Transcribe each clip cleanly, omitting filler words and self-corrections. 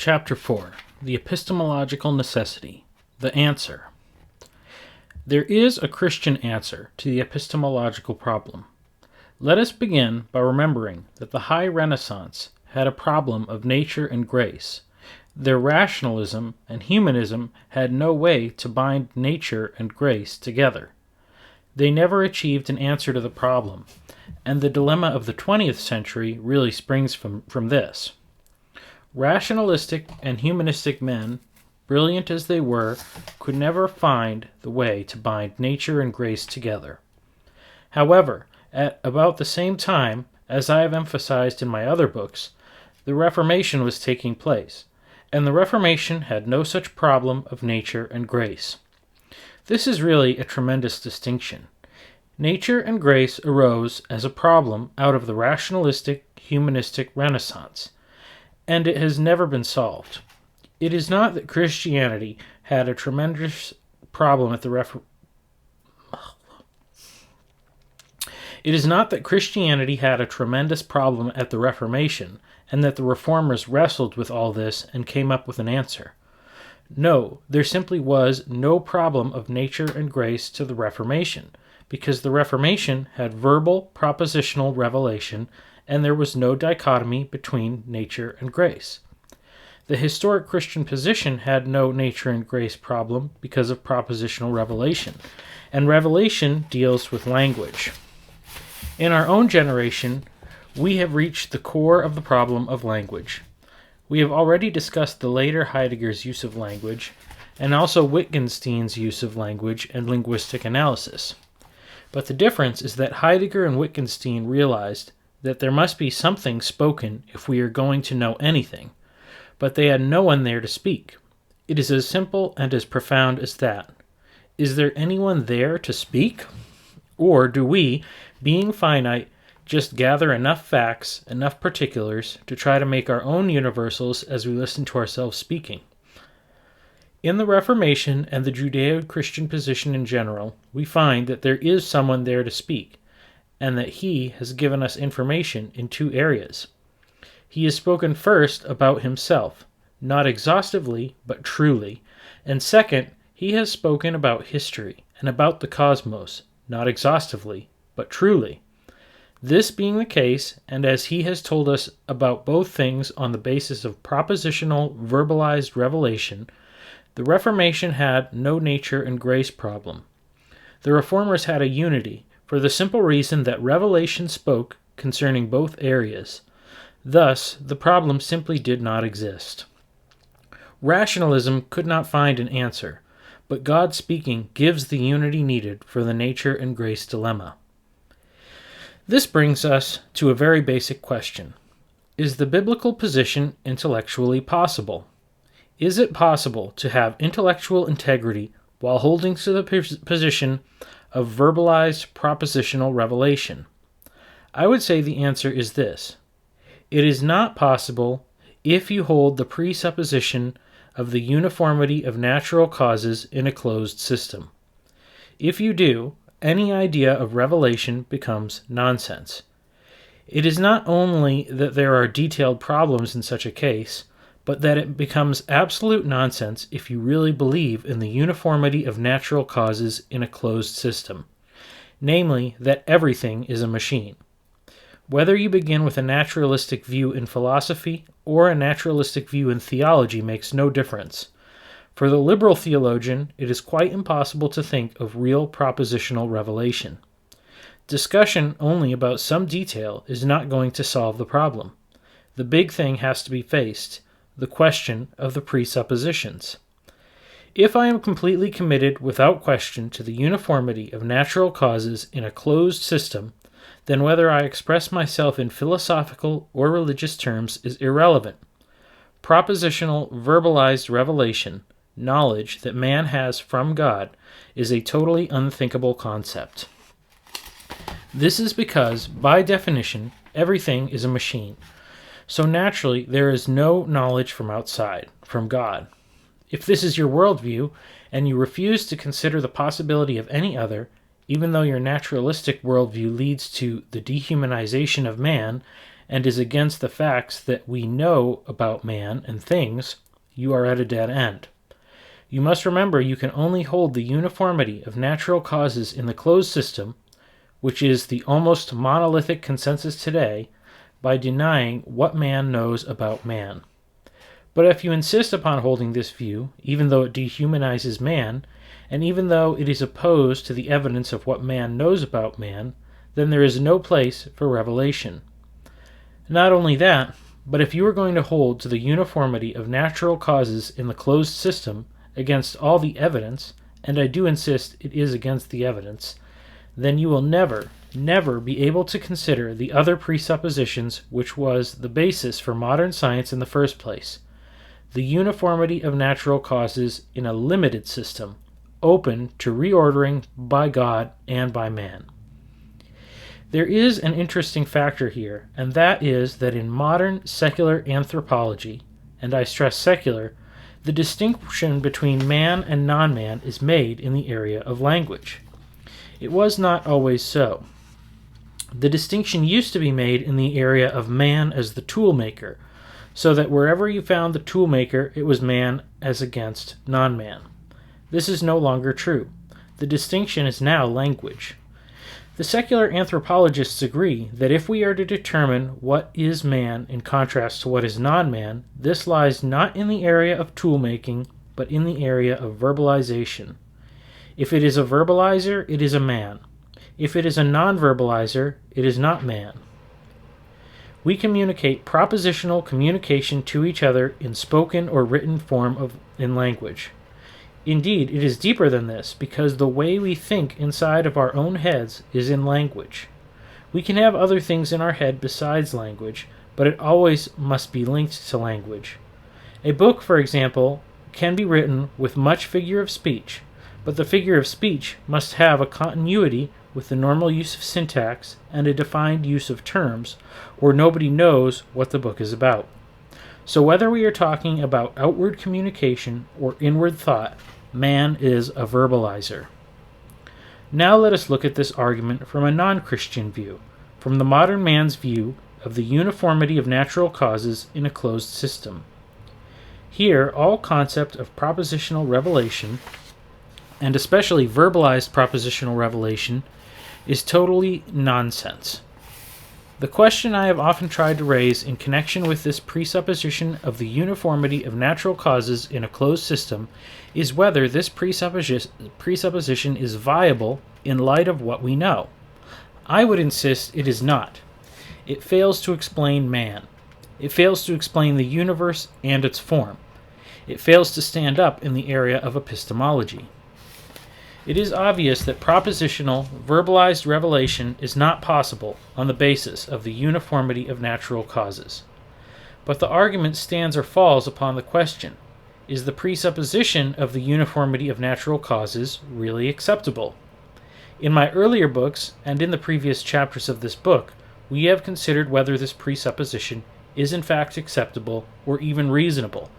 Chapter 4. The Epistemological Necessity. The Answer. There is a Christian answer to the epistemological problem. Let us begin by remembering that the High Renaissance had a problem of nature and grace. Their rationalism and humanism had no way to bind nature and grace together. They never achieved an answer to the problem, and the dilemma of the 20th century really springs from this. Rationalistic and humanistic men, brilliant as they were, could never find the way to bind nature and grace together. However, at about the same time, as I have emphasized in my other books, the Reformation was taking place, and the Reformation had no such problem of nature and grace. This is really a tremendous distinction. Nature and grace arose as a problem out of the rationalistic, humanistic Renaissance, and it has never been solved. It is not that Christianity had a tremendous problem at the Reformation, and that the Reformers wrestled with all this and came up with an answer. No, there simply was no problem of nature and grace to the Reformation, because the Reformation had verbal, propositional revelation, and there was no dichotomy between nature and grace. The historic Christian position had no nature and grace problem because of propositional revelation, and revelation deals with language. In our own generation, we have reached the core of the problem of language. We have already discussed the later Heidegger's use of language, and also Wittgenstein's use of language and linguistic analysis. But the difference is that Heidegger and Wittgenstein realized that there must be something spoken if we are going to know anything, but they had no one there to speak. It is as simple and as profound as that. Is there anyone there to speak? Or do we, being finite, just gather enough facts, enough particulars, to try to make our own universals as we listen to ourselves speaking? In the Reformation and the Judeo-Christian position in general, we find that there is someone there to speak, and that he has given us information in two areas. He has spoken first about himself, not exhaustively, but truly, and second, he has spoken about history and about the cosmos, not exhaustively, but truly. This being the case, and as he has told us about both things on the basis of propositional, verbalized revelation, the Reformation had no nature and grace problem. The Reformers had a unity, for the simple reason that revelation spoke concerning both areas. Thus, the problem simply did not exist. Rationalism could not find an answer, but God speaking gives the unity needed for the nature and grace dilemma. This brings us to a very basic question. Is the biblical position intellectually possible? Is it possible to have intellectual integrity while holding to the position of verbalized propositional revelation? I would say the answer is this. It is not possible if you hold the presupposition of the uniformity of natural causes in a closed system. If you do, any idea of revelation becomes nonsense. It is not only that there are detailed problems in such a case, but that it becomes absolute nonsense if you really believe in the uniformity of natural causes in a closed system, namely that everything is a machine. Whether you begin with a naturalistic view in philosophy or a naturalistic view in theology makes no difference. For the liberal theologian, it is quite impossible to think of real propositional revelation. Discussion only about some detail is not going to solve the problem. The big thing has to be faced, the question of the presuppositions. If I am completely committed without question to the uniformity of natural causes in a closed system, then whether I express myself in philosophical or religious terms is irrelevant. Propositional, verbalized revelation, knowledge that man has from God, is a totally unthinkable concept. This is because, by definition, everything is a machine. So naturally, there is no knowledge from outside, from God. If this is your worldview, and you refuse to consider the possibility of any other, even though your naturalistic worldview leads to the dehumanization of man and is against the facts that we know about man and things, you are at a dead end. You must remember you can only hold the uniformity of natural causes in the closed system, which is the almost monolithic consensus today, by denying what man knows about man. But if you insist upon holding this view, even though it dehumanizes man, and even though it is opposed to the evidence of what man knows about man, then there is no place for revelation. Not only that, but if you are going to hold to the uniformity of natural causes in the closed system against all the evidence, and I do insist it is against the evidence, then you will never be able to consider the other presuppositions which was the basis for modern science in the first place. The uniformity of natural causes in a limited system, open to reordering by God and by man. There is an interesting factor here, and that is that in modern secular anthropology, and I stress secular, the distinction between man and non-man is made in the area of language. It was not always so. The distinction used to be made in the area of man as the tool maker, so that wherever you found the tool maker, it was man as against non-man. This is no longer true. The distinction is now language. The secular anthropologists agree that if we are to determine what is man in contrast to what is non-man, this lies not in the area of tool-making, but in the area of verbalization. If it is a verbalizer, it is a man. If it is a non-verbalizer, it is not man. We communicate propositional communication to each other in spoken or written form in language. Indeed, it is deeper than this, because the way we think inside of our own heads is in language. We can have other things in our head besides language, but it always must be linked to language. A book, for example, can be written with much figure of speech, but the figure of speech must have a continuity with the normal use of syntax and a defined use of terms, or nobody knows what the book is about. So whether we are talking about outward communication or inward thought, man is a verbalizer. Now let us look at this argument from a non-Christian view, from the modern man's view of the uniformity of natural causes in a closed system. Here, all concept of propositional revelation, and especially verbalized propositional revelation, is totally nonsense. The question I have often tried to raise in connection with this presupposition of the uniformity of natural causes in a closed system is whether this presupposition is viable in light of what we know. I would insist it is not. It fails to explain man. It fails to explain the universe and its form. It fails to stand up in the area of epistemology. It is obvious that propositional, verbalized revelation is not possible on the basis of the uniformity of natural causes. But the argument stands or falls upon the question, is the presupposition of the uniformity of natural causes really acceptable? In my earlier books, and in the previous chapters of this book, we have considered whether this presupposition is in fact acceptable or even reasonable,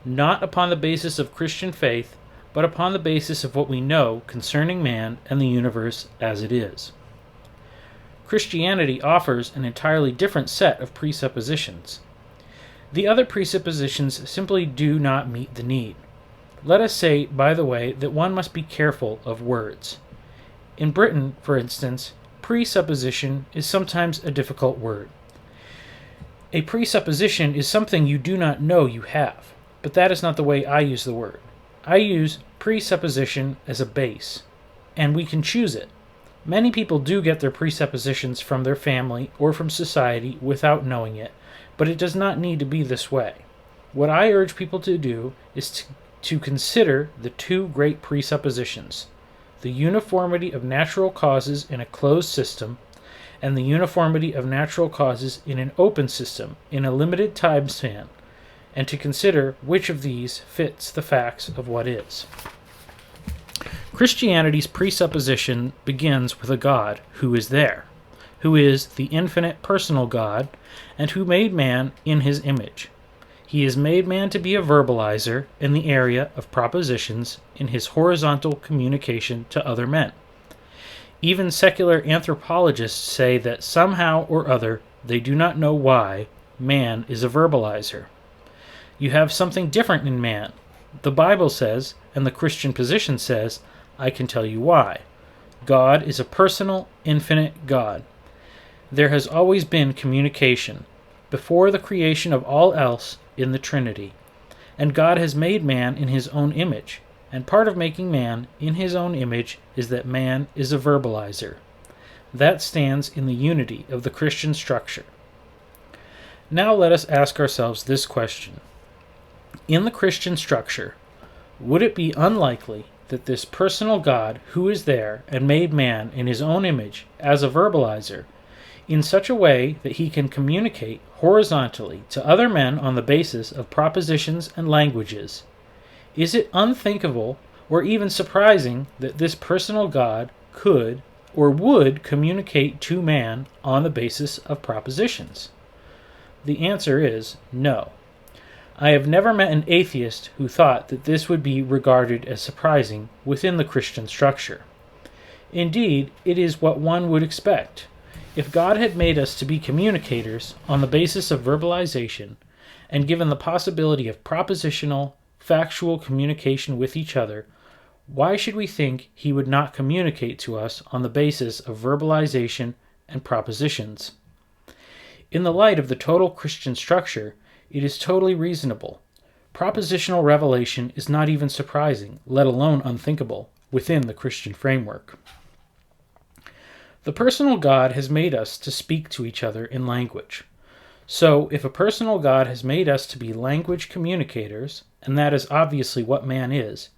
not upon the basis of Christian faith, but upon the basis of what we know concerning man and the universe as it is. Christianity offers an entirely different set of presuppositions. The other presuppositions simply do not meet the need. Let us say, by the way, that one must be careful of words. In Britain, for instance, presupposition is sometimes a difficult word. A presupposition is something you do not know you have, but that is not the way I use the word. I use presupposition as a base, and we can choose it. Many people do get their presuppositions from their family or from society without knowing it, but it does not need to be this way. What I urge people to do is to consider the two great presuppositions, the uniformity of natural causes in a closed system, and the uniformity of natural causes in an open system in a limited time span, and to consider which of these fits the facts of what is. Christianity's presupposition begins with a God who is there, who is the infinite personal God, and who made man in his image. He has made man to be a verbalizer in the area of propositions in his horizontal communication to other men. Even secular anthropologists say that somehow or other they do not know why man is a verbalizer. You have something different in man. The Bible says, and the Christian position says, I can tell you why. God is a personal, infinite God. There has always been communication, before the creation of all else, in the Trinity. And God has made man in his own image, and part of making man in his own image is that man is a verbalizer. That stands in the unity of the Christian structure. Now let us ask ourselves this question. In the Christian structure, would it be unlikely that this personal God who is there and made man in his own image as a verbalizer, in such a way that he can communicate horizontally to other men on the basis of propositions and languages, is it unthinkable or even surprising that this personal God could or would communicate to man on the basis of propositions? The answer is no. I have never met an atheist who thought that this would be regarded as surprising within the Christian structure. Indeed, it is what one would expect. If God had made us to be communicators on the basis of verbalization, and given the possibility of propositional, factual communication with each other, why should we think he would not communicate to us on the basis of verbalization and propositions? In the light of the total Christian structure, it is totally reasonable. Propositional revelation is not even surprising, let alone unthinkable, within the Christian framework. The personal God has made us to speak to each other in language. So, if a personal God has made us to be language communicators, and that is obviously what man is,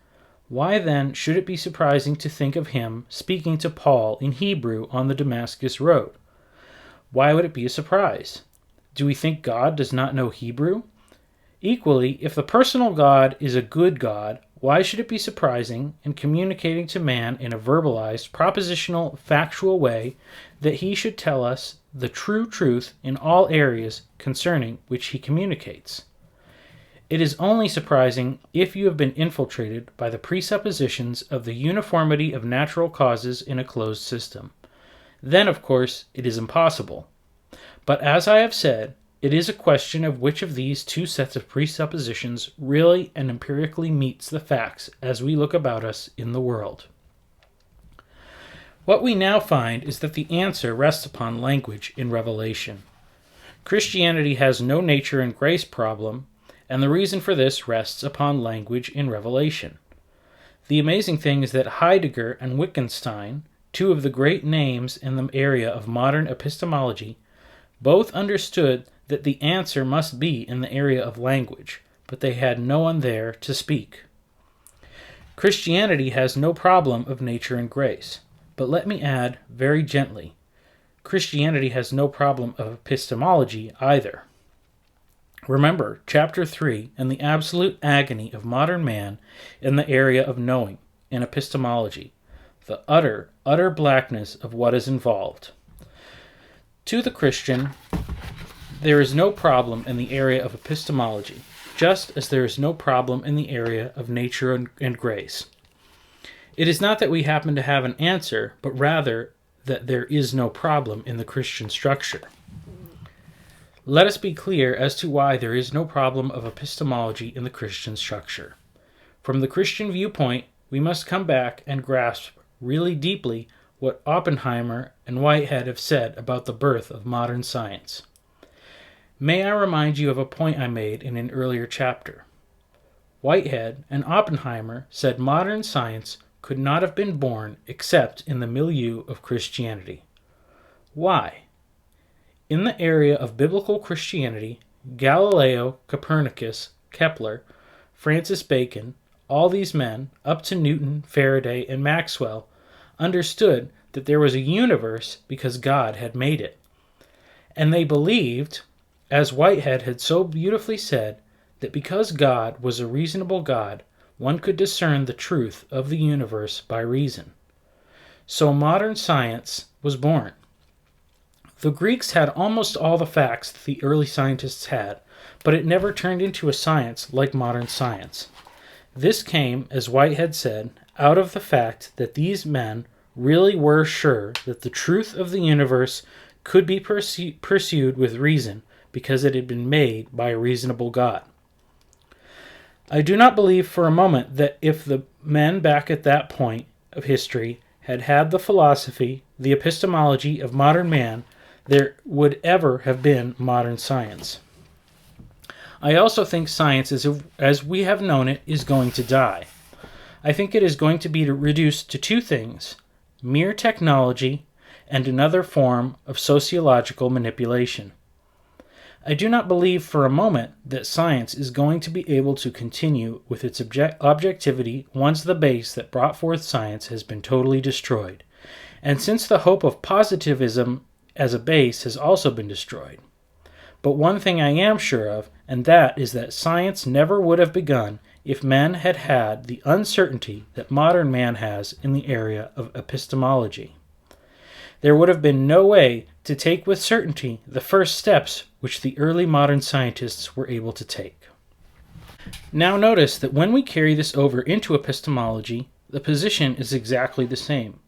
why then should it be surprising to think of him speaking to Paul in Hebrew on the Damascus Road? Why would it be a surprise? Do we think God does not know Hebrew? Equally, if the personal God is a good God, why should it be surprising in communicating to man in a verbalized, propositional, factual way that he should tell us the true truth in all areas concerning which he communicates? It is only surprising if you have been infiltrated by the presuppositions of the uniformity of natural causes in a closed system. Then, of course, it is impossible. But as I have said, it is a question of which of these two sets of presuppositions really and empirically meets the facts as we look about us in the world. What we now find is that the answer rests upon language in Revelation. Christianity has no nature and grace problem, and the reason for this rests upon language in Revelation. The amazing thing is that Heidegger and Wittgenstein, two of the great names in the area of modern epistemology, both understood that the answer must be in the area of language, but they had no one there to speak. Christianity has no problem of nature and grace, but let me add, very gently, Christianity has no problem of epistemology either. Remember, Chapter 3 and the absolute agony of modern man in the area of knowing, in epistemology, the utter blackness of what is involved. To the Christian, there is no problem in the area of epistemology, just as there is no problem in the area of nature and grace. It is not that we happen to have an answer, but rather that there is no problem in the Christian structure. Let us be clear as to why there is no problem of epistemology in the Christian structure. From the Christian viewpoint, we must come back and grasp really deeply what Oppenheimer and Whitehead have said about the birth of modern science. May I remind you of a point I made in an earlier chapter. Whitehead and Oppenheimer said modern science could not have been born except in the milieu of Christianity. Why? In the area of biblical Christianity, Galileo, Copernicus, Kepler, Francis Bacon, all these men, up to Newton, Faraday, and Maxwell, understood that there was a universe because God had made it. And they believed, as Whitehead had so beautifully said, that because God was a reasonable God, one could discern the truth of the universe by reason. So modern science was born. The Greeks had almost all the facts that the early scientists had, but it never turned into a science like modern science. This came, as Whitehead said, out of the fact that these men really were sure that the truth of the universe could be pursued with reason because it had been made by a reasonable God. I do not believe for a moment that if the men back at that point of history had had the philosophy, the epistemology of modern man, there would ever have been modern science. I also think science, as we have known it, is going to die. I think it is going to be reduced to two things: mere technology and another form of sociological manipulation. I do not believe for a moment that science is going to be able to continue with its objectivity once the base that brought forth science has been totally destroyed, and since the hope of positivism as a base has also been destroyed. But one thing I am sure of, and that is that science never would have begun if men had had the uncertainty that modern man has in the area of epistemology. There would have been no way to take with certainty the first steps which the early modern scientists were able to take. Now notice that when we carry this over into epistemology, the position is exactly the same.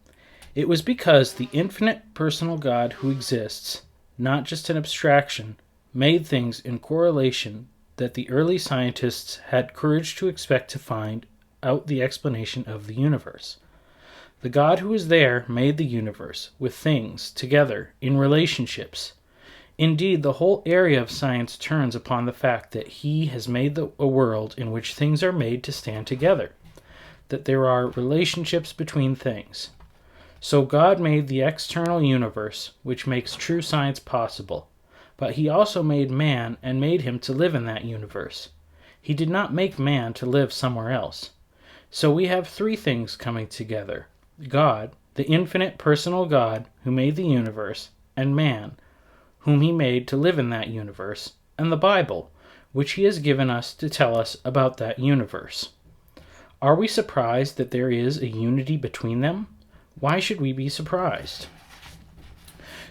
It was because the infinite personal God who exists, not just an abstraction, made things in correlation that the early scientists had courage to expect to find out the explanation of the universe. The God who is there made the universe with things together in relationships. Indeed, the whole area of science turns upon the fact that he has made a world in which things are made to stand together, that there are relationships between things. So God made the external universe, which makes true science possible. But he also made man and made him to live in that universe. He did not make man to live somewhere else. So we have three things coming together: God, the infinite personal God who made the universe, and man, whom he made to live in that universe, and the Bible, which he has given us to tell us about that universe. Are we surprised that there is a unity between them? Why should we be surprised?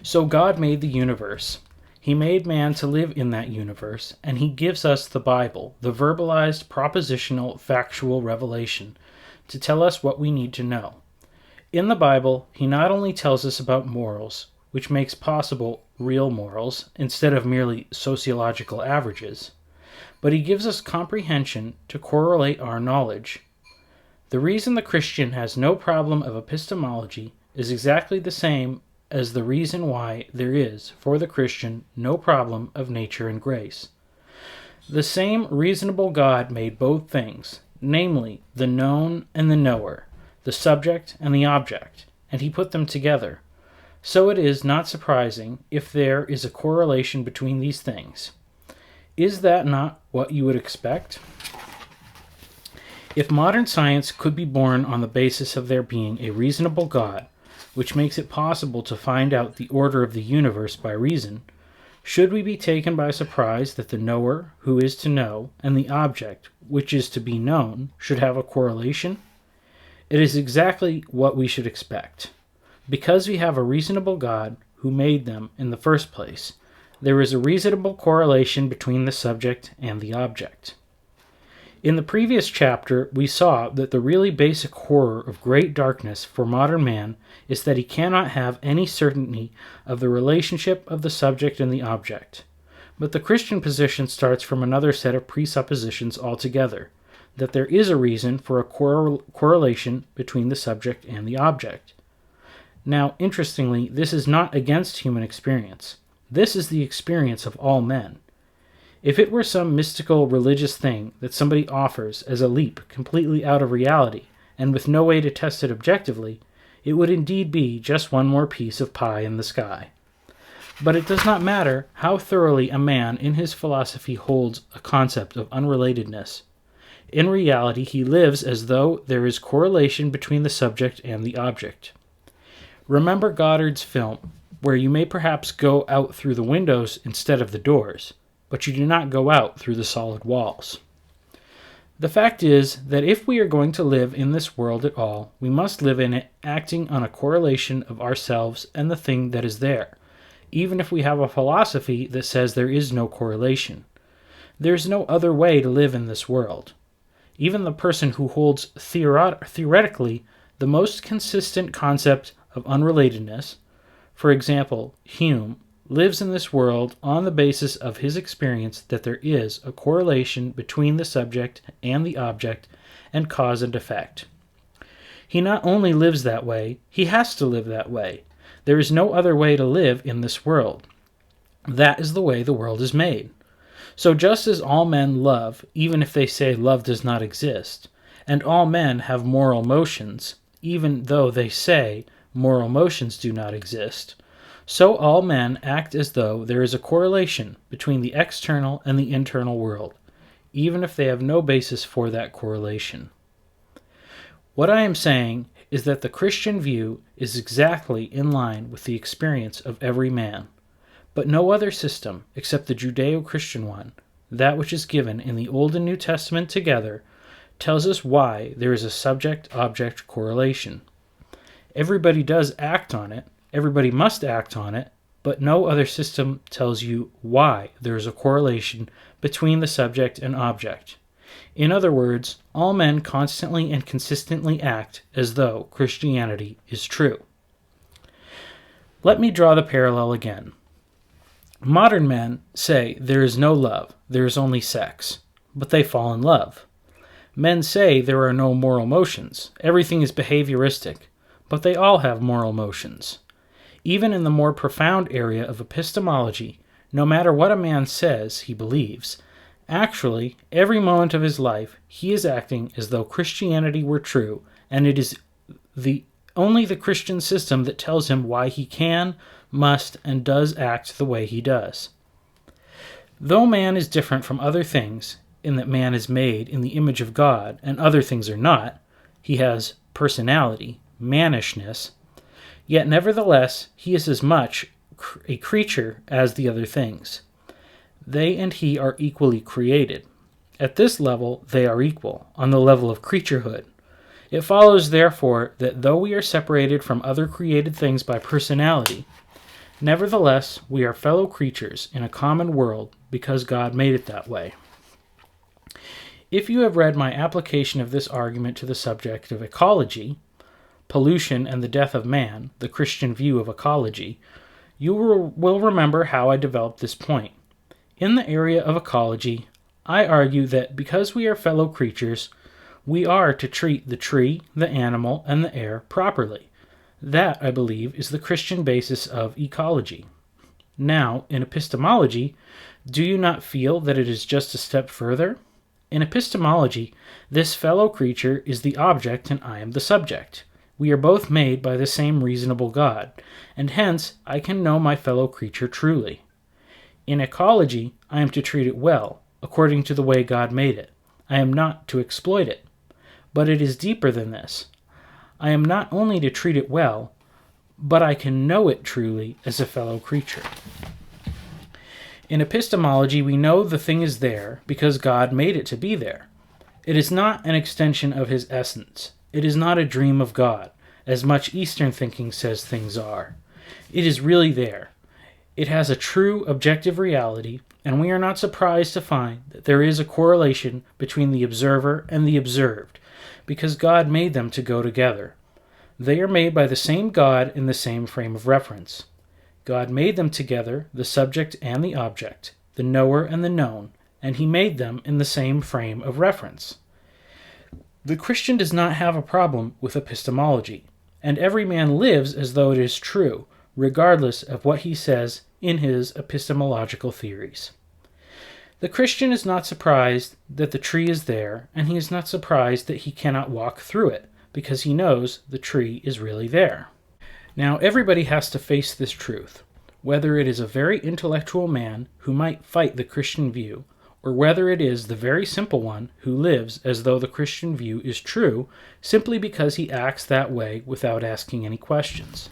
So God made the universe. He made man to live in that universe, and he gives us the Bible, the verbalized, propositional, factual revelation, to tell us what we need to know. In the Bible, he not only tells us about morals, which makes possible real morals instead of merely sociological averages, but he gives us comprehension to correlate our knowledge. The reason the Christian has no problem of epistemology is exactly the same as the reason why there is, for the Christian, no problem of nature and grace. The same reasonable God made both things, namely, the known and the knower, the subject and the object, and he put them together. So it is not surprising if there is a correlation between these things. Is that not what you would expect? If modern science could be born on the basis of there being a reasonable God, which makes it possible to find out the order of the universe by reason, should we be taken by surprise that the knower, who is to know, and the object, which is to be known, should have a correlation? It is exactly what we should expect. Because we have a reasonable God who made them in the first place, there is a reasonable correlation between the subject and the object. In the previous chapter, we saw that the really basic horror of great darkness for modern man is that he cannot have any certainty of the relationship of the subject and the object. But the Christian position starts from another set of presuppositions altogether, that there is a reason for a correlation between the subject and the object. Now, interestingly, this is not against human experience. This is the experience of all men. If it were some mystical religious thing that somebody offers as a leap completely out of reality and with no way to test it objectively, it would indeed be just one more piece of pie in the sky. But it does not matter how thoroughly a man in his philosophy holds a concept of unrelatedness. In reality, he lives as though there is correlation between the subject and the object. Remember Goddard's film, where you may perhaps go out through the windows instead of the doors, but you do not go out through the solid walls. The fact is that if we are going to live in this world at all, we must live in it acting on a correlation of ourselves and the thing that is there, even if we have a philosophy that says there is no correlation. There is no other way to live in this world. Even the person who holds theoretically the most consistent concept of unrelatedness, For example, Hume lives in this world on the basis of his experience that there is a correlation between the subject and the object and cause and effect. He not only lives that way, he has to live that way. There is no other way to live in this world. That is the way the world is made. So just as all men love, even if they say love does not exist, and all men have moral motions, even though they say moral motions do not exist, so all men act as though there is a correlation between the external and the internal world, even if they have no basis for that correlation. What I am saying is that the Christian view is exactly in line with the experience of every man, but no other system except the Judeo-Christian one, that which is given in the Old and New Testament together, tells us why there is a subject-object correlation. Everybody does act on it, everybody must act on it, but no other system tells you why there is a correlation between the subject and object. In other words, all men constantly and consistently act as though Christianity is true. Let me draw the parallel again. Modern men say there is no love, there is only sex, but they fall in love. Men say there are no moral motions, everything is behavioristic, but they all have moral motions. Even in the more profound area of epistemology, no matter what a man says he believes, actually, every moment of his life, he is acting as though Christianity were true, and it is only the Christian system that tells him why he can, must, and does act the way he does. Though man is different from other things, in that man is made in the image of God, and other things are not, he has personality, mannishness, yet nevertheless he is as much a creature as the other things. They and he are equally created. At this level, they are equal, on the level of creaturehood. It follows, therefore, that though we are separated from other created things by personality, nevertheless we are fellow creatures in a common world because God made it that way. If you have read my application of this argument to the subject of ecology, pollution and the death of man, the Christian view of ecology, you will remember how I developed this point. In the area of ecology, I argue that because we are fellow creatures, we are to treat the tree, the animal, and the air properly. That, I believe, is the Christian basis of ecology. Now, in epistemology, do you not feel that it is just a step further? In epistemology, this fellow creature is the object and I am the subject. We are both made by the same reasonable God, and hence I can know my fellow creature truly. In ecology, I am to treat it well, according to the way God made it. I am not to exploit it. But it is deeper than this. I am not only to treat it well, but I can know it truly as a fellow creature. In epistemology, we know the thing is there because God made it to be there. It is not an extension of his essence. It is not a dream of God, as much Eastern thinking says things are. It is really there. It has a true objective reality, and we are not surprised to find that there is a correlation between the observer and the observed, because God made them to go together. They are made by the same God in the same frame of reference. God made them together, the subject and the object, the knower and the known, and he made them in the same frame of reference. The Christian does not have a problem with epistemology, and every man lives as though it is true, regardless of what he says in his epistemological theories. The Christian is not surprised that the tree is there, and he is not surprised that he cannot walk through it, because he knows the tree is really there. Now, everybody has to face this truth, whether it is a very intellectual man who might fight the Christian view, or whether it is the very simple one who lives as though the Christian view is true simply because he acts that way without asking any questions.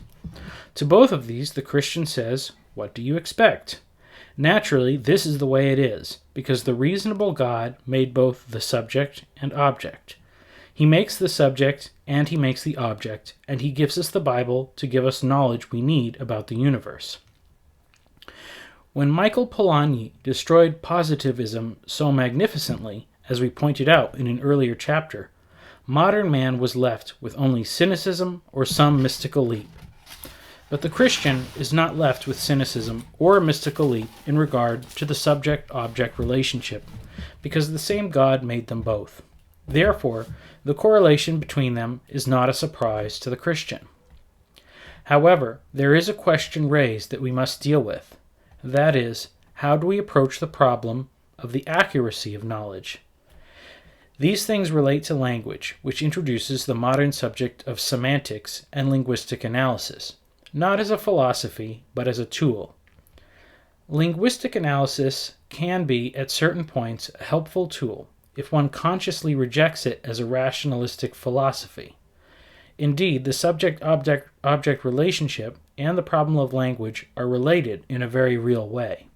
To both of these, the Christian says, "What do you expect?" Naturally, this is the way it is, because the reasonable God made both the subject and object. He makes the subject and he makes the object, and he gives us the Bible to give us knowledge we need about the universe. When Michael Polanyi destroyed positivism so magnificently, as we pointed out in an earlier chapter, modern man was left with only cynicism or some mystical leap. But the Christian is not left with cynicism or a mystical leap in regard to the subject-object relationship, because the same God made them both. Therefore, the correlation between them is not a surprise to the Christian. However, there is a question raised that we must deal with. That is, how do we approach the problem of the accuracy of knowledge? These things relate to language, which introduces the modern subject of semantics and linguistic analysis, not as a philosophy, but as a tool. Linguistic analysis can be, at certain points, a helpful tool if one consciously rejects it as a rationalistic philosophy. Indeed, the subject-object relationship and the problem of language are related in a very real way.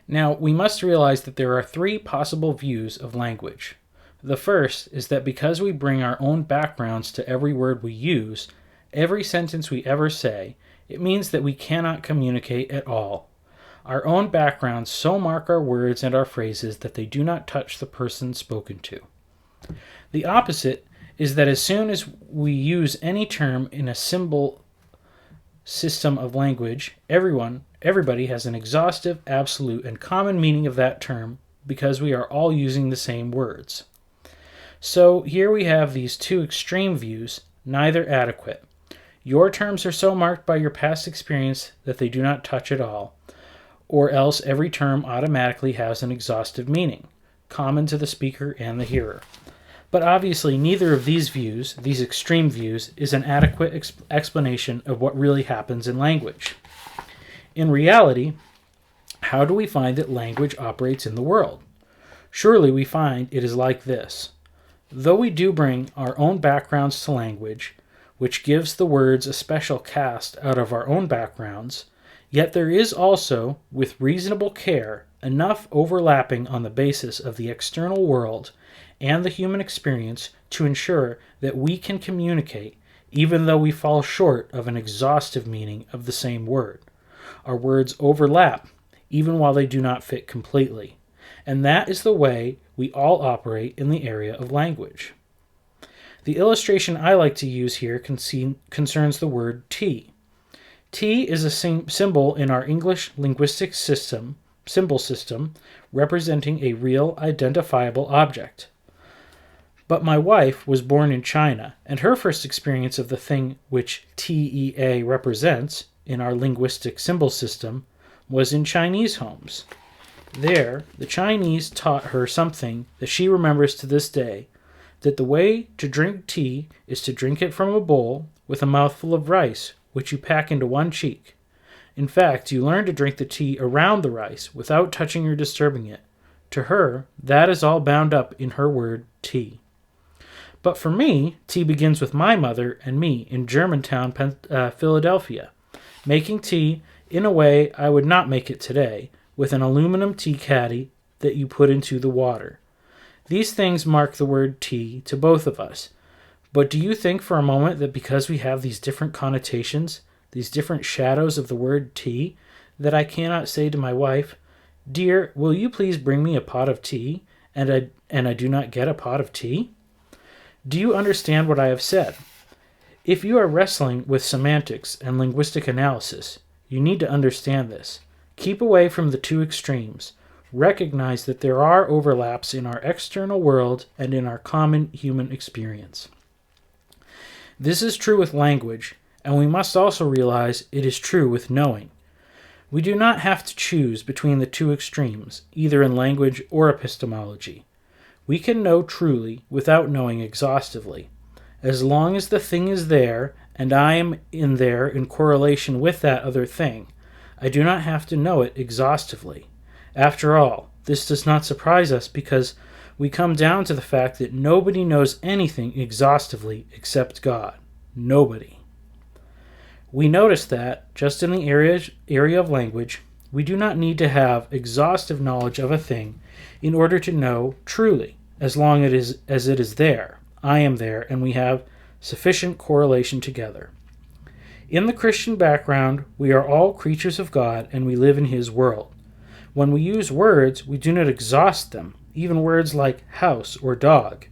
Now, we must realize that there are three possible views of language. The first is that because we bring our own backgrounds to every word we use, every sentence we ever say, it means that we cannot communicate at all. Our own backgrounds so mark our words and our phrases that they do not touch the person spoken to. The opposite is that as soon as we use any term in a symbol system of language, everybody has an exhaustive, absolute, and common meaning of that term because we are all using the same words. So here we have these two extreme views, neither adequate. Your terms are so marked by your past experience that they do not touch at all, or else every term automatically has an exhaustive meaning, common to the speaker and the hearer. But obviously neither of these views, these extreme views, is an adequate explanation of what really happens in language. In reality, how do we find that language operates in the world? Surely we find it is like this. Though we do bring our own backgrounds to language, which gives the words a special cast out of our own backgrounds, yet there is also, with reasonable care, enough overlapping on the basis of the external world and the human experience to ensure that we can communicate even though we fall short of an exhaustive meaning of the same word. Our words overlap even while they do not fit completely, and that is the way we all operate in the area of language. The illustration I like to use here concerns the word tea. Tea is a symbol in our English linguistic symbol system representing a real identifiable object. But my wife was born in China, and her first experience of the thing which TEA represents in our linguistic symbol system was in Chinese homes. There, the Chinese taught her something that she remembers to this day, that the way to drink tea is to drink it from a bowl with a mouthful of rice, which you pack into one cheek. In fact, you learn to drink the tea around the rice without touching or disturbing it. To her, that is all bound up in her word tea. But for me, tea begins with my mother and me in Germantown, Philadelphia, making tea in a way I would not make it today, with an aluminum tea caddy that you put into the water. These things mark the word tea to both of us. But do you think for a moment that because we have these different connotations, these different shadows of the word tea, that I cannot say to my wife, "Dear, will you please bring me a pot of tea," and I do not get a pot of tea? Do you understand what I have said? If you are wrestling with semantics and linguistic analysis, you need to understand this. Keep away from the two extremes. Recognize that there are overlaps in our external world and in our common human experience. This is true with language, and we must also realize it is true with knowing. We do not have to choose between the two extremes, either in language or epistemology. We can know truly without knowing exhaustively. As long as the thing is there, and I am in there in correlation with that other thing, I do not have to know it exhaustively. After all, this does not surprise us because we come down to the fact that nobody knows anything exhaustively except God. Nobody. We notice that, just in the area of language, we do not need to have exhaustive knowledge of a thing in order to know truly, as long as it is there, I am there, and we have sufficient correlation together. In the Christian background, we are all creatures of God, and we live in His world. When we use words, we do not exhaust them, even words like house or dog.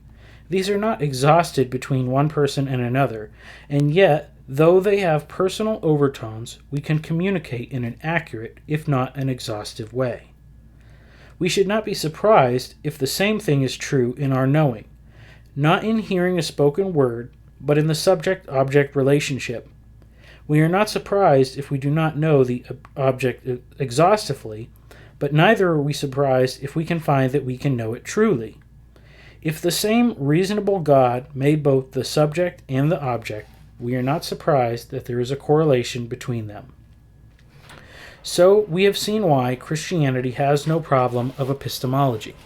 These are not exhausted between one person and another, and yet Though they have personal overtones, we can communicate in an accurate, if not an exhaustive way. We should not be surprised if the same thing is true in our knowing, not in hearing a spoken word, but in the subject-object relationship. We are not surprised if we do not know the object exhaustively, but neither are we surprised if we can find that we can know it truly. If the same reasonable God made both the subject and the object, we are not surprised that there is a correlation between them. So we have seen why Christianity has no problem of epistemology.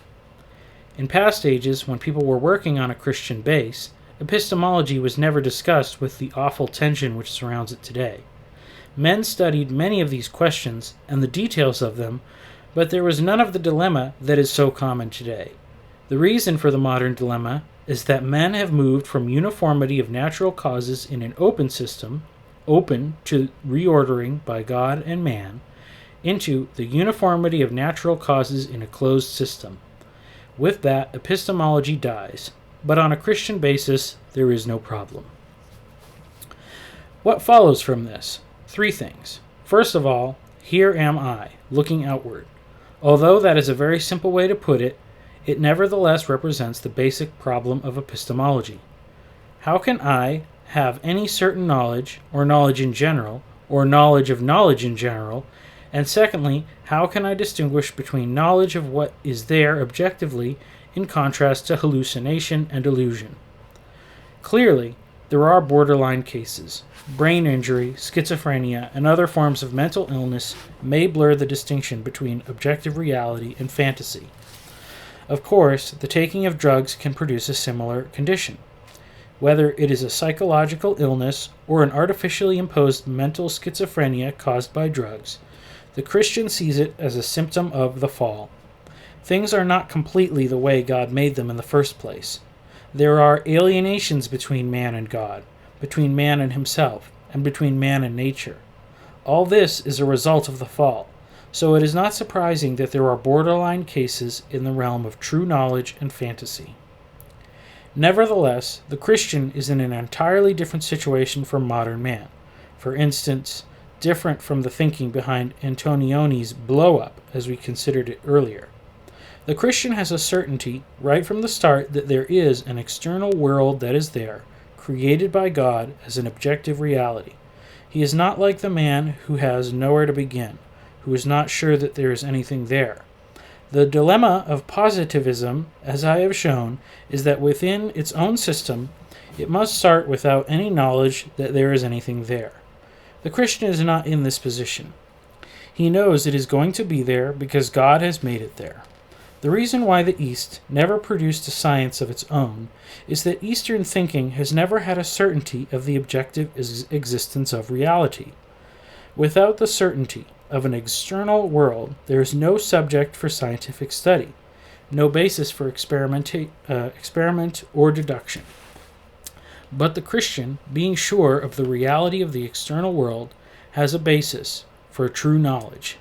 In past ages, when people were working on a Christian base, epistemology was never discussed with the awful tension which surrounds it today. Men studied many of these questions and the details of them, but there was none of the dilemma that is so common today. The reason for the modern dilemma is that men have moved from uniformity of natural causes in an open system, open to reordering by God and man, into the uniformity of natural causes in a closed system. With that, epistemology dies, but on a Christian basis, there is no problem. What follows from this? 3 things. First of all, here am I, looking outward. Although that is a very simple way to put it, it nevertheless represents the basic problem of epistemology. How can I have any certain knowledge, or knowledge in general, or knowledge of knowledge in general? And secondly, how can I distinguish between knowledge of what is there objectively in contrast to hallucination and illusion? Clearly, there are borderline cases. Brain injury, schizophrenia, and other forms of mental illness may blur the distinction between objective reality and fantasy. Of course, the taking of drugs can produce a similar condition. Whether it is a psychological illness or an artificially imposed mental schizophrenia caused by drugs, the Christian sees it as a symptom of the fall. Things are not completely the way God made them in the first place. There are alienations between man and God, between man and himself, and between man and nature. All this is a result of the fall, so it is not surprising that there are borderline cases in the realm of true knowledge and fantasy. Nevertheless, the Christian is in an entirely different situation from modern man. For instance, different from the thinking behind Antonioni's blow-up, as we considered it earlier. The Christian has a certainty right from the start that there is an external world that is there, created by God as an objective reality. He is not like the man who has nowhere to begin, who is not sure that there is anything there. The dilemma of positivism, as I have shown, is that within its own system, it must start without any knowledge that there is anything there. The Christian is not in this position. He knows it is going to be there because God has made it there. The reason why the East never produced a science of its own is that Eastern thinking has never had a certainty of the objective existence of reality. Without the certainty of an external world, there is no subject for scientific study, no basis for experiment or deduction. But the Christian, being sure of the reality of the external world, has a basis for true knowledge.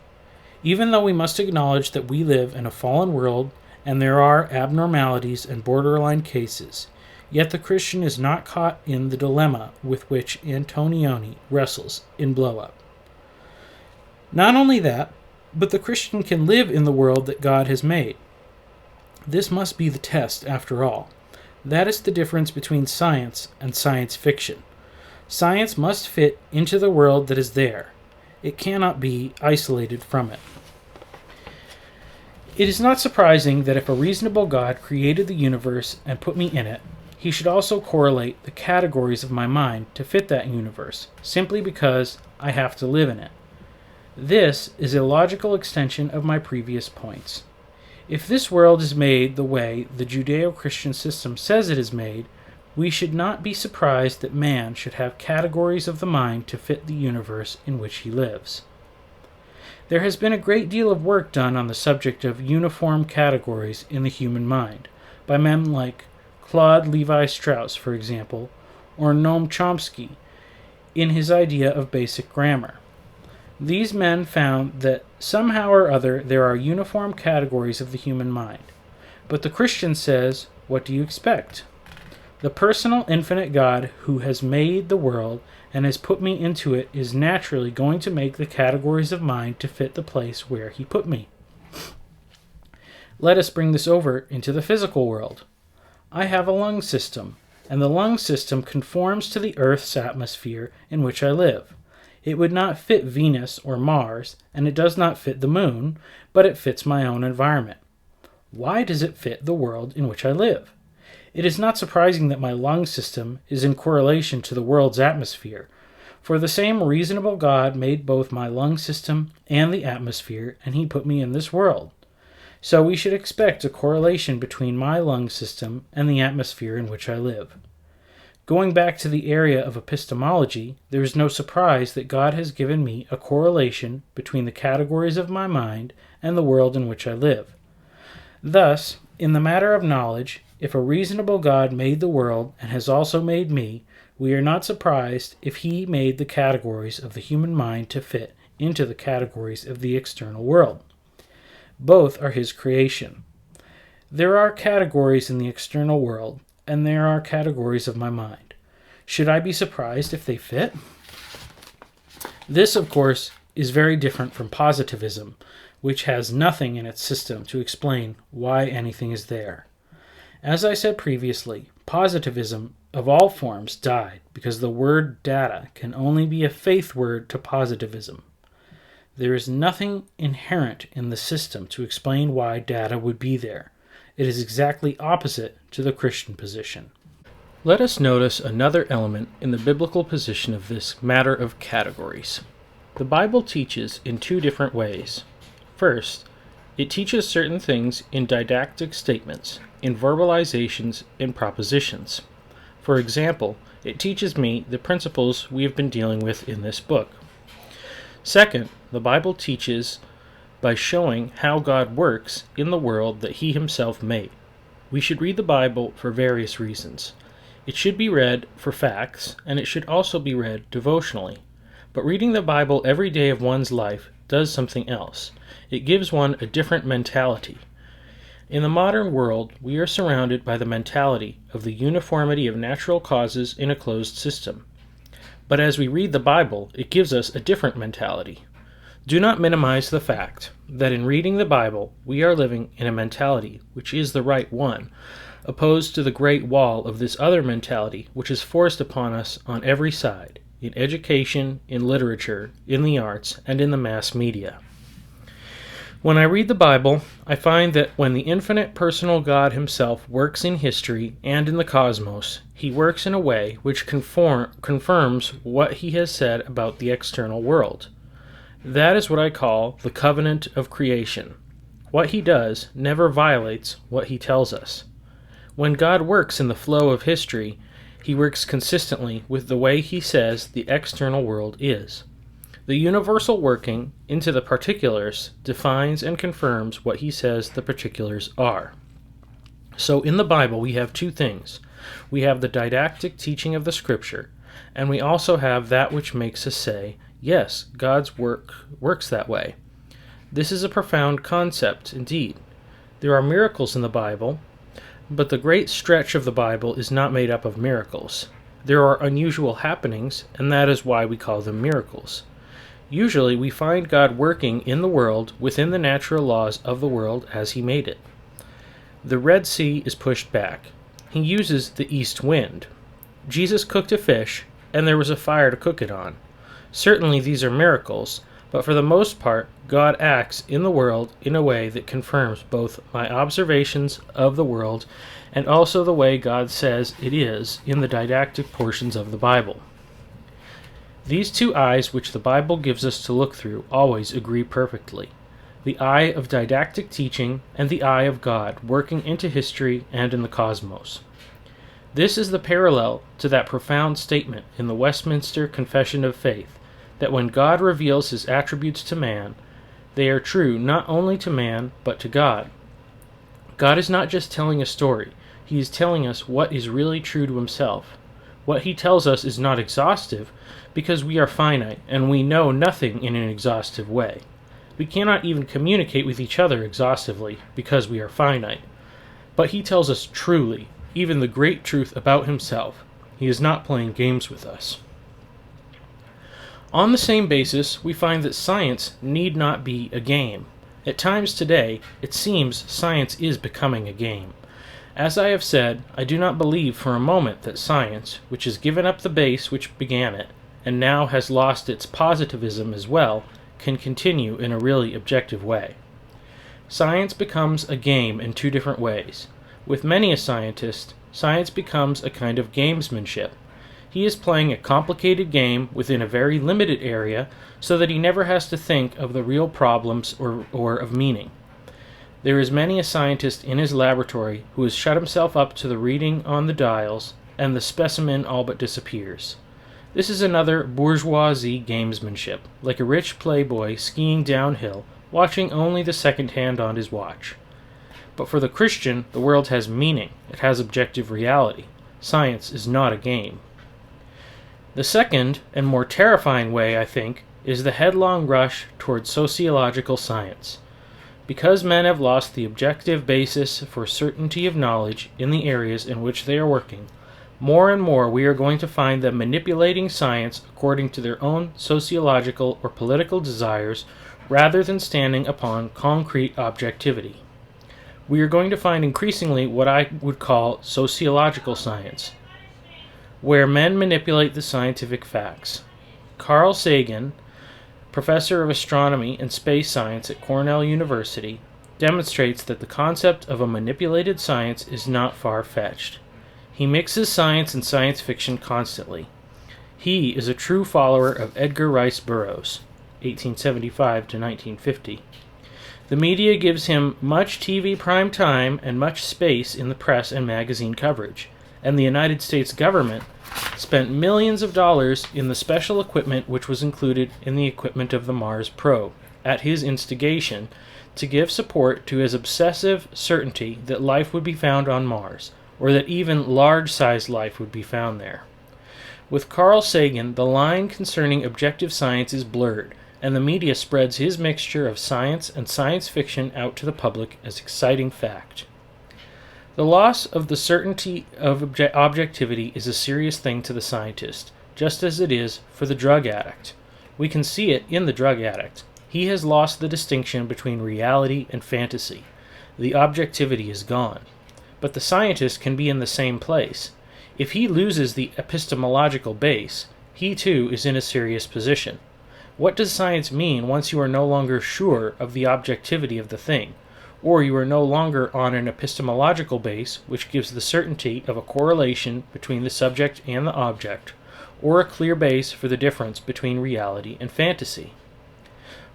Even though we must acknowledge that we live in a fallen world and there are abnormalities and borderline cases, yet the Christian is not caught in the dilemma with which Antonioni wrestles in Blow Up. Not only that, but the Christian can live in the world that God has made. This must be the test, after all. That is the difference between science and science fiction. Science must fit into the world that is there. It cannot be isolated from it. It is not surprising that if a reasonable God created the universe and put me in it, he should also correlate the categories of my mind to fit that universe, simply because I have to live in it. This is a logical extension of my previous points. If this world is made the way the Judeo-Christian system says it is made, we should not be surprised that man should have categories of the mind to fit the universe in which he lives. There has been a great deal of work done on the subject of uniform categories in the human mind, by men like Claude Levi-Strauss, for example, or Noam Chomsky, in his idea of basic grammar. These men found that somehow or other there are uniform categories of the human mind. But the Christian says, what do you expect? The personal, infinite God who has made the world and has put me into it is naturally going to make the categories of mind to fit the place where he put me. Let us bring this over into the physical world. I have a lung system, and the lung system conforms to the Earth's atmosphere in which I live. It would not fit Venus or Mars, and it does not fit the moon, but it fits my own environment. Why does it fit the world in which I live? It is not surprising that my lung system is in correlation to the world's atmosphere, for the same reasonable God made both my lung system and the atmosphere, and he put me in this world. So we should expect a correlation between my lung system and the atmosphere in which I live. Going back to the area of epistemology, there is no surprise that God has given me a correlation between the categories of my mind and the world in which I live. Thus, in the matter of knowledge, if a reasonable God made the world and has also made me, we are not surprised if he made the categories of the human mind to fit into the categories of the external world. Both are his creation. There are categories in the external world, and there are categories of my mind. Should I be surprised if they fit? This, of course, is very different from positivism, which has nothing in its system to explain why anything is there. As I said previously, positivism of all forms died because the word data can only be a faith word to positivism. There is nothing inherent in the system to explain why data would be there. It is exactly opposite to the Christian position. Let us notice another element in the biblical position of this matter of categories. The Bible teaches in two different ways. First, it teaches certain things in didactic statements, in verbalizations, and propositions. For example, it teaches me the principles we have been dealing with in this book. Second, the Bible teaches by showing how God works in the world that he himself made. We should read the Bible for various reasons. It should be read for facts, and it should also be read devotionally. But reading the Bible every day of one's life does something else. It gives one a different mentality. In the modern world, we are surrounded by the mentality of the uniformity of natural causes in a closed system. But as we read the Bible, it gives us a different mentality. Do not minimize the fact that in reading the Bible, we are living in a mentality which is the right one, opposed to the great wall of this other mentality which is forced upon us on every side, in education, in literature, in the arts, and in the mass media. When I read the Bible, I find that when the infinite personal God himself works in history and in the cosmos, he works in a way which confirms what he has said about the external world. That is what I call the covenant of creation. What he does never violates what he tells us. When God works in the flow of history, he works consistently with the way he says the external world is. The universal working into the particulars defines and confirms what he says the particulars are. So in the Bible we have two things. We have the didactic teaching of the Scripture, and we also have that which makes us say, yes, God's works that way. This is a profound concept indeed. There are miracles in the Bible, but the great stretch of the Bible is not made up of miracles. There are unusual happenings, and that is why we call them miracles. Usually we find God working in the world within the natural laws of the world as he made it. The Red Sea is pushed back. He uses the east wind. Jesus cooked a fish, and there was a fire to cook it on. Certainly these are miracles, but for the most part, God acts in the world in a way that confirms both my observations of the world and also the way God says it is in the didactic portions of the Bible. These two eyes which the Bible gives us to look through always agree perfectly. The eye of didactic teaching and the eye of God working into history and in the cosmos. This is the parallel to that profound statement in the Westminster Confession of Faith, that when God reveals his attributes to man, they are true not only to man, but to God. God is not just telling a story, he is telling us what is really true to himself. What he tells us is not exhaustive, because we are finite, and we know nothing in an exhaustive way. We cannot even communicate with each other exhaustively, because we are finite. But he tells us truly, even the great truth about himself. He is not playing games with us. On the same basis, we find that science need not be a game. At times today, it seems science is becoming a game. As I have said, I do not believe for a moment that science, which has given up the base which began it, and now has lost its positivism as well, can continue in a really objective way. Science becomes a game in two different ways. With many a scientist, science becomes a kind of gamesmanship. He is playing a complicated game within a very limited area so that he never has to think of the real problems or of meaning. There is many a scientist in his laboratory who has shut himself up to the reading on the dials, and the specimen all but disappears. This is another bourgeoisie gamesmanship, like a rich playboy skiing downhill, watching only the second hand on his watch. But for the Christian, the world has meaning. It has objective reality. Science is not a game. The second, and more terrifying way, I think, is the headlong rush towards sociological science. Because men have lost the objective basis for certainty of knowledge in the areas in which they are working, more and more we are going to find them manipulating science according to their own sociological or political desires rather than standing upon concrete objectivity. We are going to find increasingly what I would call sociological science, where men manipulate the scientific facts. Carl Sagan, professor of astronomy and space science at Cornell University, demonstrates that the concept of a manipulated science is not far-fetched. He mixes science and science fiction constantly. He is a true follower of Edgar Rice Burroughs, 1875 to 1950. The media gives him much TV prime time and much space in the press and magazine coverage, and the United States government spent millions of dollars in the special equipment which was included in the equipment of the Mars probe, at his instigation, to give support to his obsessive certainty that life would be found on Mars, or that even large-sized life would be found there. With Carl Sagan, the line concerning objective science is blurred, and the media spreads his mixture of science and science fiction out to the public as exciting fact. The loss of the certainty of objectivity is a serious thing to the scientist, just as it is for the drug addict. We can see it in the drug addict. He has lost the distinction between reality and fantasy. The objectivity is gone. But the scientist can be in the same place. If he loses the epistemological base, he too is in a serious position. What does science mean once you are no longer sure of the objectivity of the thing, or you are no longer on an epistemological base which gives the certainty of a correlation between the subject and the object, or a clear base for the difference between reality and fantasy?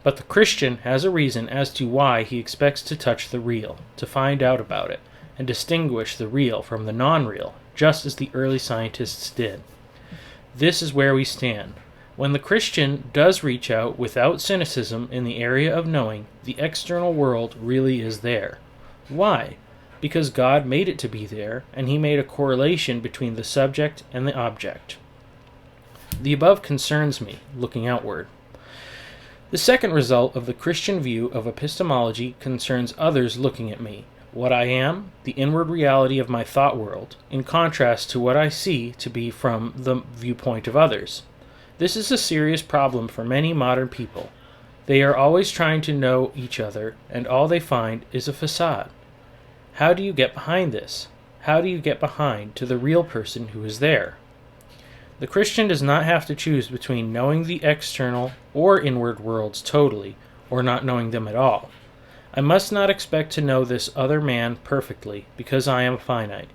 But the Christian has a reason as to why he expects to touch the real, to find out about it, and distinguish the real from the non-real, just as the early scientists did. This is where we stand. When the Christian does reach out without cynicism in the area of knowing, the external world really is there. Why? Because God made it to be there, and he made a correlation between the subject and the object. The above concerns me, looking outward. The second result of the Christian view of epistemology concerns others looking at me, what I am, the inward reality of my thought world, in contrast to what I see to be from the viewpoint of others. This is a serious problem for many modern people. They are always trying to know each other, and all they find is a facade. How do you get behind this? How do you get behind to the real person who is there? The Christian does not have to choose between knowing the external or inward worlds totally, or not knowing them at all. I must not expect to know this other man perfectly, because I am finite.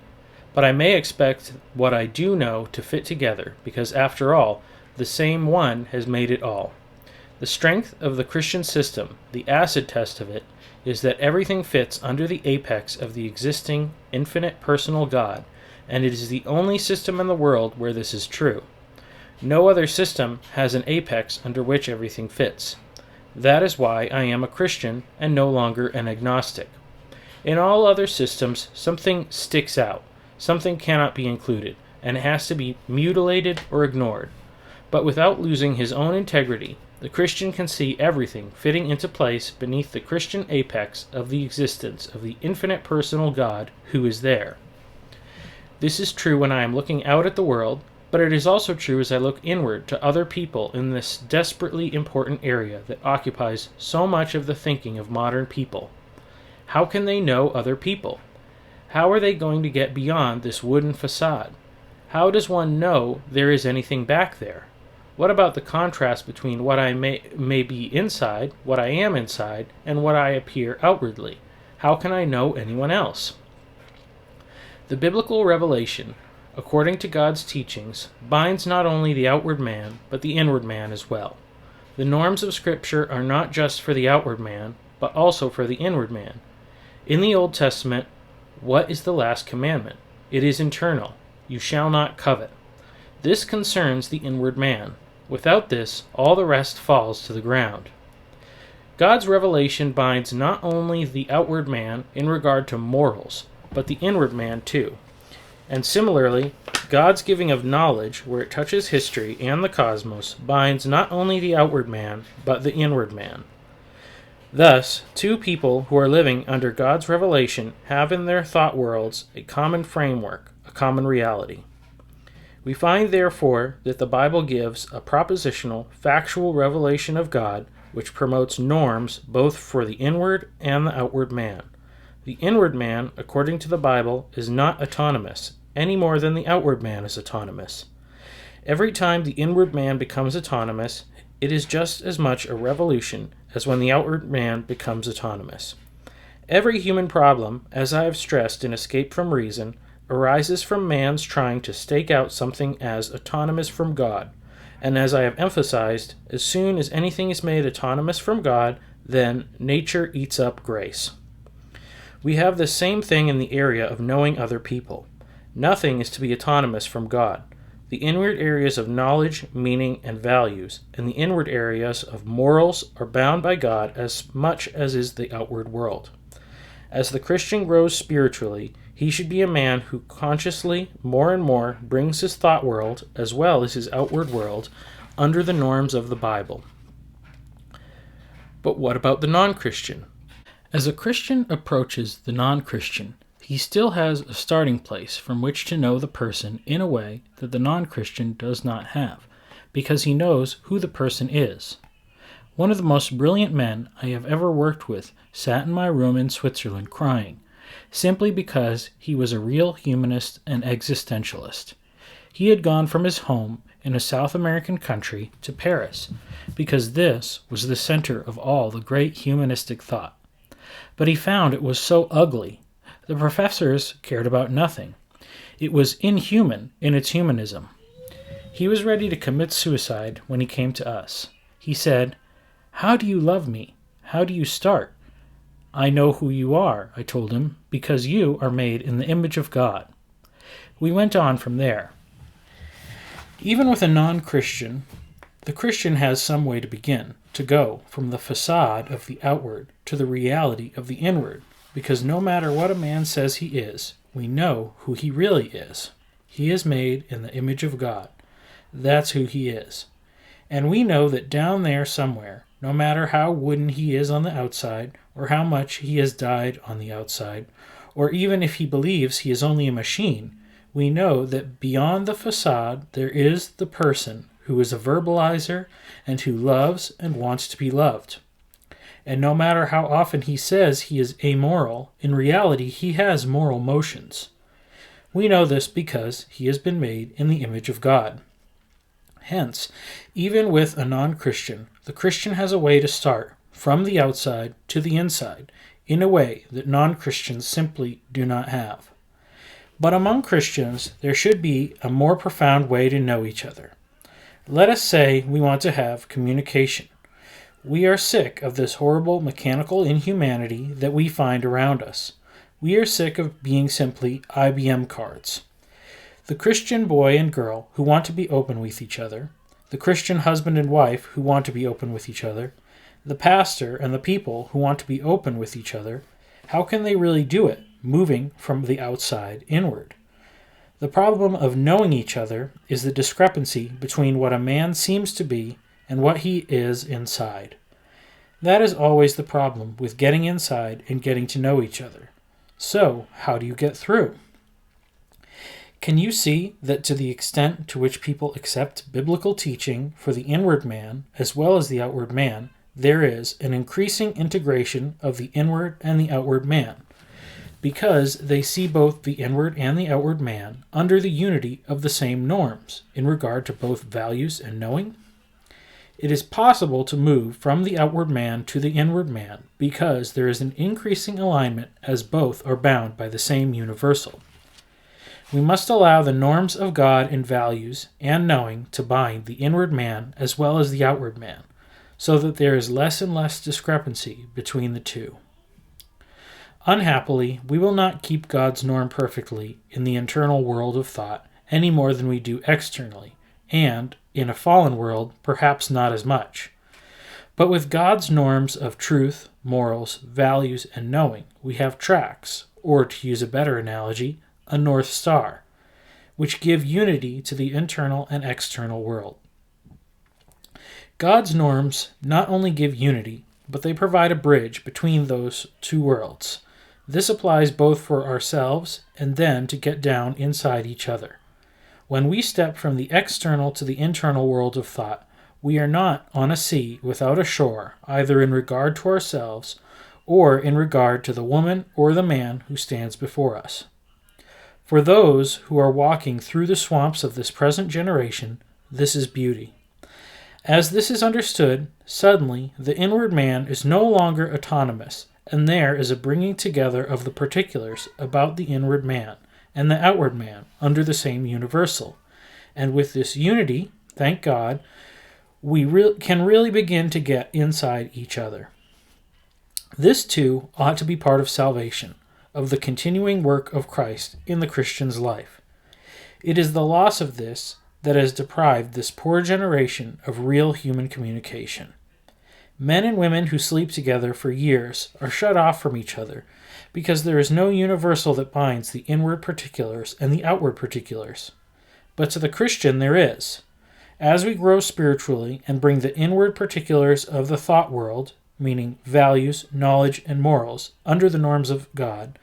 But I may expect what I do know to fit together, because after all, the same one has made it all. The strength of the Christian system, the acid test of it, is that everything fits under the apex of the existing, infinite personal God, and it is the only system in the world where this is true. No other system has an apex under which everything fits. That is why I am a Christian and no longer an agnostic. In all other systems, something sticks out, something cannot be included, and it has to be mutilated or ignored. But without losing his own integrity, the Christian can see everything fitting into place beneath the Christian apex of the existence of the infinite personal God who is there. This is true when I am looking out at the world, but it is also true as I look inward to other people in this desperately important area that occupies so much of the thinking of modern people. How can they know other people? How are they going to get beyond this wooden facade? How does one know there is anything back there? What about the contrast between what I may be inside, what I am inside, and what I appear outwardly? How can I know anyone else? The biblical revelation, according to God's teachings, binds not only the outward man, but the inward man as well. The norms of Scripture are not just for the outward man, but also for the inward man. In the Old Testament, what is the last commandment? It is internal. You shall not covet. This concerns the inward man. Without this, all the rest falls to the ground. God's revelation binds not only the outward man in regard to morals, but the inward man too. And similarly, God's giving of knowledge, where it touches history and the cosmos, binds not only the outward man, but the inward man. Thus, two people who are living under God's revelation have in their thought worlds a common framework, a common reality. We find, therefore, that the Bible gives a propositional, factual revelation of God which promotes norms both for the inward and the outward man. The inward man, according to the Bible, is not autonomous, any more than the outward man is autonomous. Every time the inward man becomes autonomous, it is just as much a revolution as when the outward man becomes autonomous. Every human problem, as I have stressed in Escape from Reason, arises from man's trying to stake out something as autonomous from God, and as I have emphasized, as soon as anything is made autonomous from God, then nature eats up grace. We have the same thing in the area of knowing other people. Nothing is to be autonomous from God. The inward areas of knowledge, meaning, and values, and the inward areas of morals are bound by God as much as is the outward world. As the Christian grows spiritually, he should be a man who consciously, more and more, brings his thought world, as well as his outward world, under the norms of the Bible. But what about the non-Christian? As a Christian approaches the non-Christian, he still has a starting place from which to know the person in a way that the non-Christian does not have, because he knows who the person is. One of the most brilliant men I have ever worked with sat in my room in Switzerland crying, simply because he was a real humanist and existentialist. He had gone from his home in a South American country to Paris, because this was the center of all the great humanistic thought. But he found it was so ugly. The professors cared about nothing. It was inhuman in its humanism. He was ready to commit suicide when he came to us. He said, "How do you love me? How do you start?" "I know who you are," I told him, "because you are made in the image of God." We went on from there. Even with a non-Christian, the Christian has some way to begin, to go from the facade of the outward to the reality of the inward, because no matter what a man says he is, we know who he really is. He is made in the image of God. That's who he is. And we know that down there somewhere, no matter how wooden he is on the outside, or how much he has died on the outside, or even if he believes he is only a machine, we know that beyond the facade there is the person who is a verbalizer and who loves and wants to be loved. And no matter how often he says he is amoral, in reality he has moral motions. We know this because he has been made in the image of God. Hence, even with a non-Christian, the Christian has a way to start from the outside to the inside, in a way that non-Christians simply do not have. But among Christians, there should be a more profound way to know each other. Let us say we want to have communication. We are sick of this horrible mechanical inhumanity that we find around us. We are sick of being simply IBM cards. The Christian boy and girl who want to be open with each other, the Christian husband and wife who want to be open with each other, the pastor and the people who want to be open with each other, how can they really do it, moving from the outside inward? The problem of knowing each other is the discrepancy between what a man seems to be and what he is inside. That is always the problem with getting inside and getting to know each other. So, how do you get through? Can you see that to the extent to which people accept biblical teaching for the inward man as well as the outward man, there is an increasing integration of the inward and the outward man, because they see both the inward and the outward man under the unity of the same norms in regard to both values and knowing? It is possible to move from the outward man to the inward man because there is an increasing alignment as both are bound by the same universal. We must allow the norms of God in values and knowing to bind the inward man as well as the outward man, so that there is less and less discrepancy between the two. Unhappily, we will not keep God's norm perfectly in the internal world of thought any more than we do externally, and, in a fallen world, perhaps not as much. But with God's norms of truth, morals, values, and knowing, we have tracks, or to use a better analogy, a North Star, which give unity to the internal and external world. God's norms not only give unity, but they provide a bridge between those two worlds. This applies both for ourselves and then to get down inside each other. When we step from the external to the internal world of thought, we are not on a sea without a shore, either in regard to ourselves or in regard to the woman or the man who stands before us. For those who are walking through the swamps of this present generation, this is beauty. As this is understood, suddenly the inward man is no longer autonomous, and there is a bringing together of the particulars about the inward man and the outward man under the same universal. And with this unity, thank God, we can really begin to get inside each other. This too ought to be part of salvation, of the continuing work of Christ in the Christian's life. It is the loss of this that has deprived this poor generation of real human communication. Men and women who sleep together for years are shut off from each other because there is no universal that binds the inward particulars and the outward particulars. But to the Christian there is. As we grow spiritually and bring the inward particulars of the thought world, meaning values, knowledge, and morals, under the norms of God,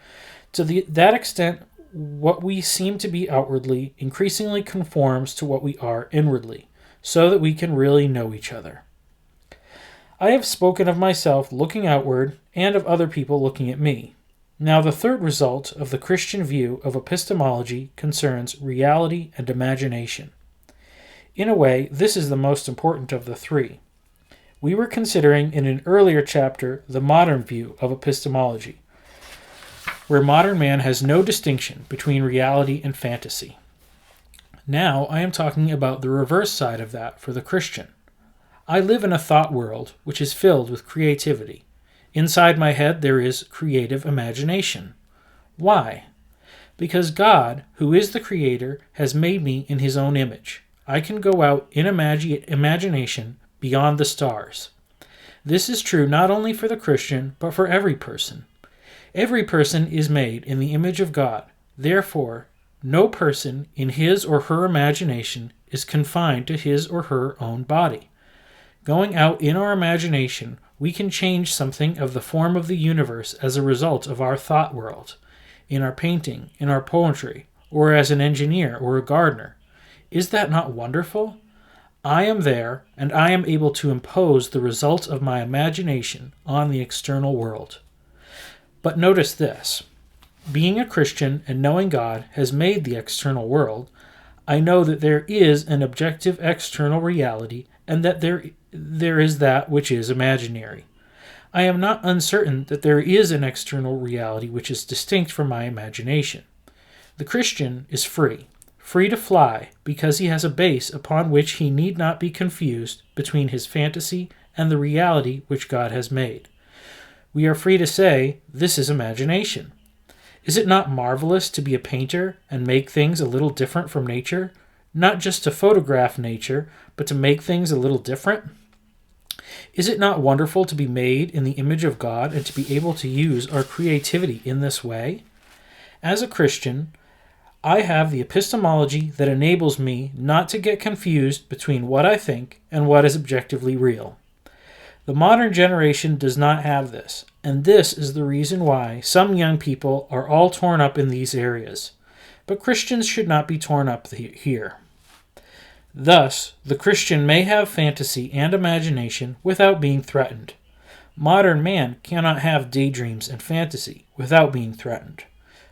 to that extent what we seem to be outwardly increasingly conforms to what we are inwardly, so that we can really know each other. I have spoken of myself looking outward and of other people looking at me. Now the third result of the Christian view of epistemology concerns reality and imagination. In a way, this is the most important of the three. We were considering in an earlier chapter the modern view of epistemology, where modern man has no distinction between reality and fantasy. Now I am talking about the reverse side of that for the Christian. I live in a thought world which is filled with creativity. Inside my head there is creative imagination. Why? Because God, who is the Creator, has made me in His own image. I can go out in imagination beyond the stars. This is true not only for the Christian, but for every person. Every person is made in the image of God. Therefore, no person in his or her imagination is confined to his or her own body. Going out in our imagination, we can change something of the form of the universe as a result of our thought world, in our painting, in our poetry, or as an engineer or a gardener. Is that not wonderful? I am there, and I am able to impose the result of my imagination on the external world. But notice this. Being a Christian and knowing God has made the external world, I know that there is an objective external reality and that there is that which is imaginary. I am not uncertain that there is an external reality which is distinct from my imagination. The Christian is free to fly, because he has a base upon which he need not be confused between his fantasy and the reality which God has made. We are free to say, this is imagination. Is it not marvelous to be a painter and make things a little different from nature? Not just to photograph nature, but to make things a little different? Is it not wonderful to be made in the image of God and to be able to use our creativity in this way? As a Christian, I have the epistemology that enables me not to get confused between what I think and what is objectively real. The modern generation does not have this, and this is the reason why some young people are all torn up in these areas. but Christians should not be torn up here. Thus, the Christian may have fantasy and imagination without being threatened. Modern man cannot have daydreams and fantasy without being threatened.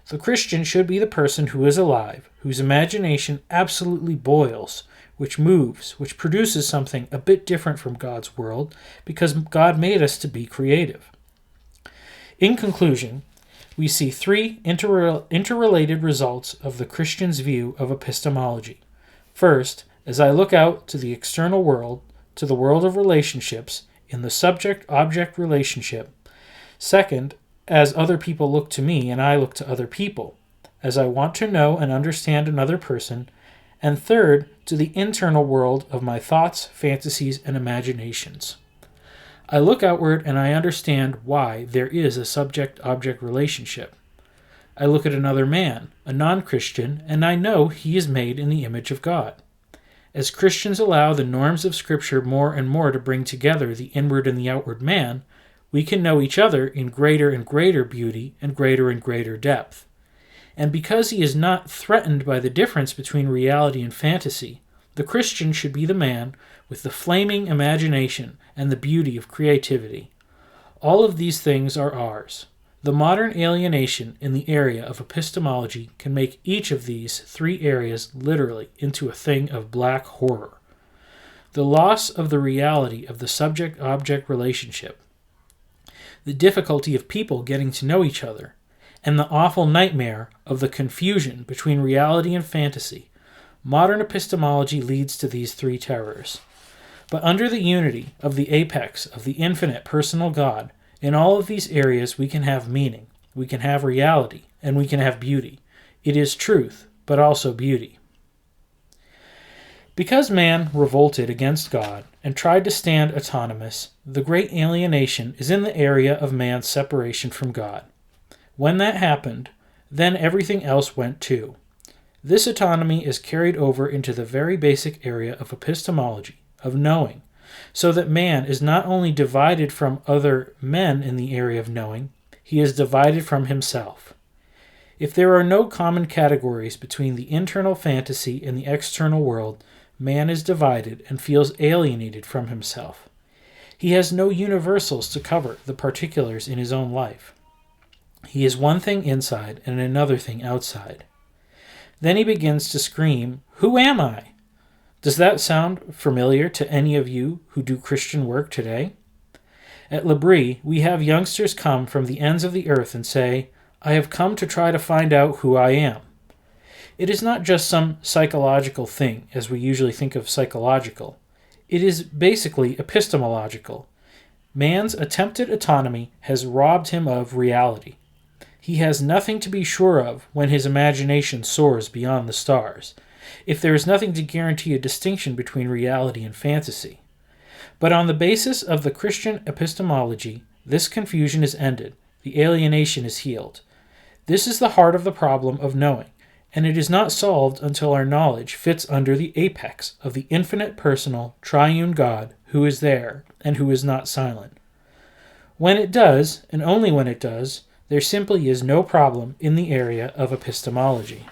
The Christian should be the person who is alive, whose imagination absolutely boils, which moves, which produces something a bit different from God's world, because God made us to be creative. In conclusion, we see three interrelated results of the Christian's view of epistemology. First, as I look out to the external world, to the world of relationships, in the subject-object relationship. Second, as other people look to me and I look to other people, as I want to know and understand another person. And third, to the internal world of my thoughts, fantasies, and imaginations. I look outward and I understand why there is a subject-object relationship. I look at another man, a non-Christian, and I know he is made in the image of God. As Christians allow the norms of Scripture more and more to bring together the inward and the outward man, we can know each other in greater and greater beauty and greater depth. And because he is not threatened by the difference between reality and fantasy, the Christian should be the man with the flaming imagination and the beauty of creativity. All of these things are ours. The modern alienation in the area of epistemology can make each of these three areas literally into a thing of black horror. The loss of the reality of the subject-object relationship, the difficulty of people getting to know each other, and the awful nightmare of the confusion between reality and fantasy. Modern epistemology leads to these three terrors. But under the unity of the apex of the infinite personal God, in all of these areas we can have meaning, we can have reality, and we can have beauty. It is truth, but also beauty. Because man revolted against God and tried to stand autonomous, the great alienation is in the area of man's separation from God. When that happened, then everything else went too. This autonomy is carried over into the very basic area of epistemology, of knowing, so that man is not only divided from other men in the area of knowing, he is divided from himself. If there are no common categories between the internal fantasy and the external world, man is divided and feels alienated from himself. He has no universals to cover the particulars in his own life. He is one thing inside and another thing outside. Then he begins to scream, "Who am I?" Does that sound familiar to any of you who do Christian work today? At L'Abri, we have youngsters come from the ends of the earth and say, "I have come to try to find out who I am." It is not just some psychological thing, as we usually think of psychological. It is basically epistemological. Man's attempted autonomy has robbed him of reality. He has nothing to be sure of when his imagination soars beyond the stars, if there is nothing to guarantee a distinction between reality and fantasy. But on the basis of the Christian epistemology, this confusion is ended, the alienation is healed. This is the heart of the problem of knowing, and it is not solved until our knowledge fits under the apex of the infinite personal triune God who is there and who is not silent. When it does, and only when it does, there simply is no problem in the area of epistemology.